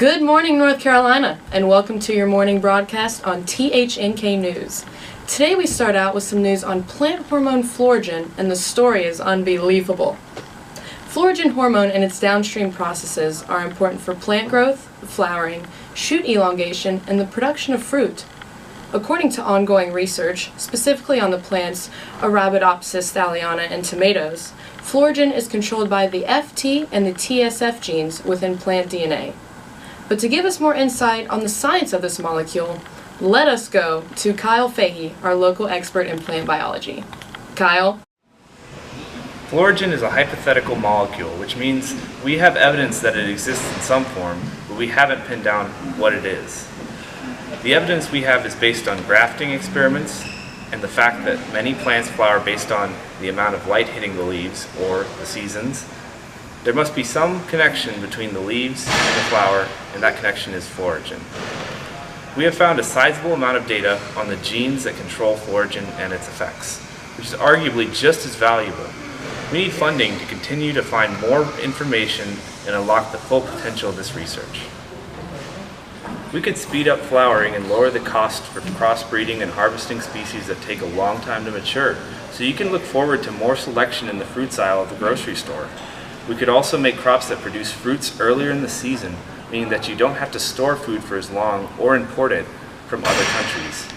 Good morning, North Carolina, and welcome to your morning broadcast on THNK News. Today we start out with some news on plant hormone Florigen, and the story is unbelievable. Florigen hormone and its downstream processes are important for plant growth, flowering, shoot elongation, and the production of fruit. According to ongoing research, specifically on the plants Arabidopsis thaliana and tomatoes, Florigen is controlled by the FT and the TSF genes within plant DNA. But to give us more insight on the science of this molecule, let us go to Kyle Fahey, our local expert in plant biology. Kyle? Florigen is a hypothetical molecule, which means we have evidence that it exists in some form, but we haven't pinned down what it is. The evidence we have is based on grafting experiments and the fact that many plants flower based on the amount of light hitting the leaves, or the seasons. There must be some connection between the leaves and the flower, and that connection is Florigen. We have found a sizable amount of data on the genes that control Florigen and its effects, which is arguably just as valuable. We need funding to continue to find more information and unlock the full potential of this research. We could speed up flowering and lower the cost for crossbreeding and harvesting species that take a long time to mature, so you can look forward to more selection in the fruits aisle of the grocery store. We could also make crops that produce fruits earlier in the season, meaning that you don't have to store food for as long or import it from other countries.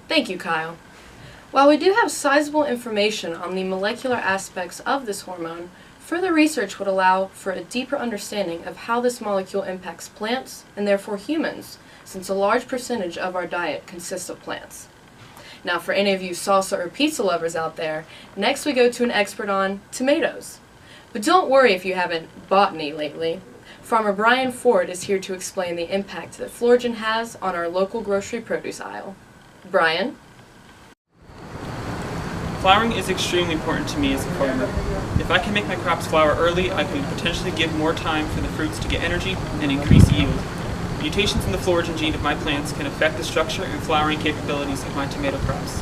Thank you, Kyle. While we do have sizable information on the molecular aspects of this hormone, further research would allow for a deeper understanding of how this molecule impacts plants, and therefore humans, since a large percentage of our diet consists of plants. Now, for any of you salsa or pizza lovers out there, next we go to an expert on tomatoes. But don't worry if you haven't bought any lately. Farmer Brian Ford is here to explain the impact that Florigen has on our local grocery produce aisle. Brian? Flowering is extremely important to me as a farmer. If I can make my crops flower early, I can potentially give more time for the fruits to get energy and increase yield. Mutations in the Florigen gene of my plants can affect the structure and flowering capabilities of my tomato crops.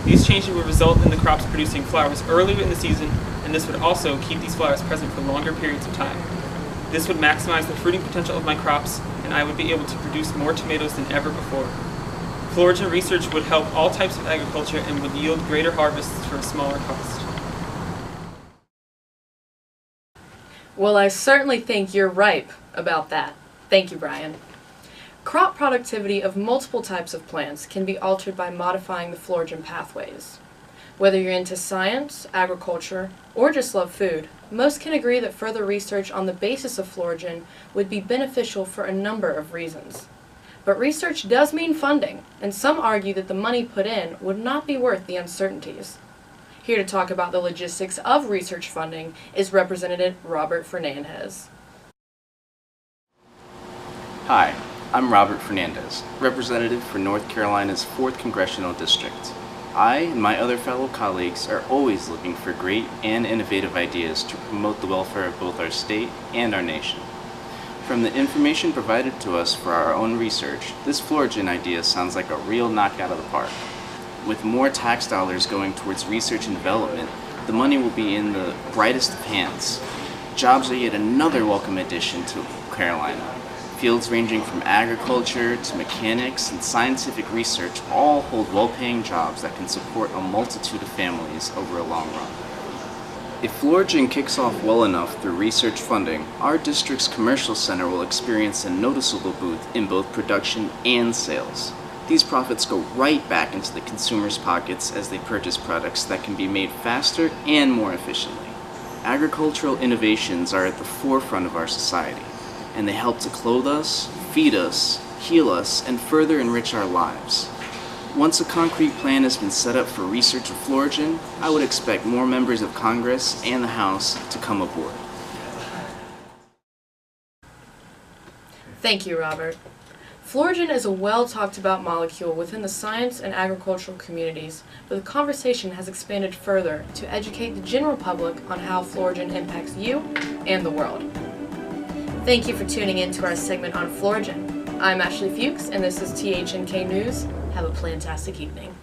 These changes will result in the crops producing flowers earlier in the season, and this would also keep these flowers present for longer periods of time. This would maximize the fruiting potential of my crops, and I would be able to produce more tomatoes than ever before. Florigen research would help all types of agriculture and would yield greater harvests for a smaller cost. Well, I certainly think you're ripe about that. Thank you, Brian. Crop productivity of multiple types of plants can be altered by modifying the Florigen pathways. Whether you're into science, agriculture, or just love food, most can agree that further research on the basis of Florigen would be beneficial for a number of reasons. But research does mean funding, and some argue that the money put in would not be worth the uncertainties. Here to talk about the logistics of research funding is Representative Robert Fernandez. Hi, I'm Robert Fernandez, representative for North Carolina's 4th Congressional District. I and my other fellow colleagues are always looking for great and innovative ideas to promote the welfare of both our state and our nation. From the information provided to us for our own research, this Florigen idea sounds like a real knockout of the park. With more tax dollars going towards research and development, the money will be in the brightest of hands. Jobs are yet another welcome addition to Carolina. Fields ranging from agriculture to mechanics and scientific research all hold well-paying jobs that can support a multitude of families over a long run. If Florigen kicks off well enough through research funding, our district's commercial center will experience a noticeable boost in both production and sales. These profits go right back into the consumer's pockets as they purchase products that can be made faster and more efficiently. Agricultural innovations are at the forefront of our society, and they help to clothe us, feed us, heal us, and further enrich our lives. Once a concrete plan has been set up for research of Florigen, I would expect more members of Congress and the House to come aboard. Thank you, Robert. Florigen is a well-talked-about molecule within the science and agricultural communities, but the conversation has expanded further to educate the general public on how Florigen impacts you and the world. Thank you for tuning in to our segment on Florigen. I'm Ashley Fuchs, and this is THNK News. Have a plantastic evening.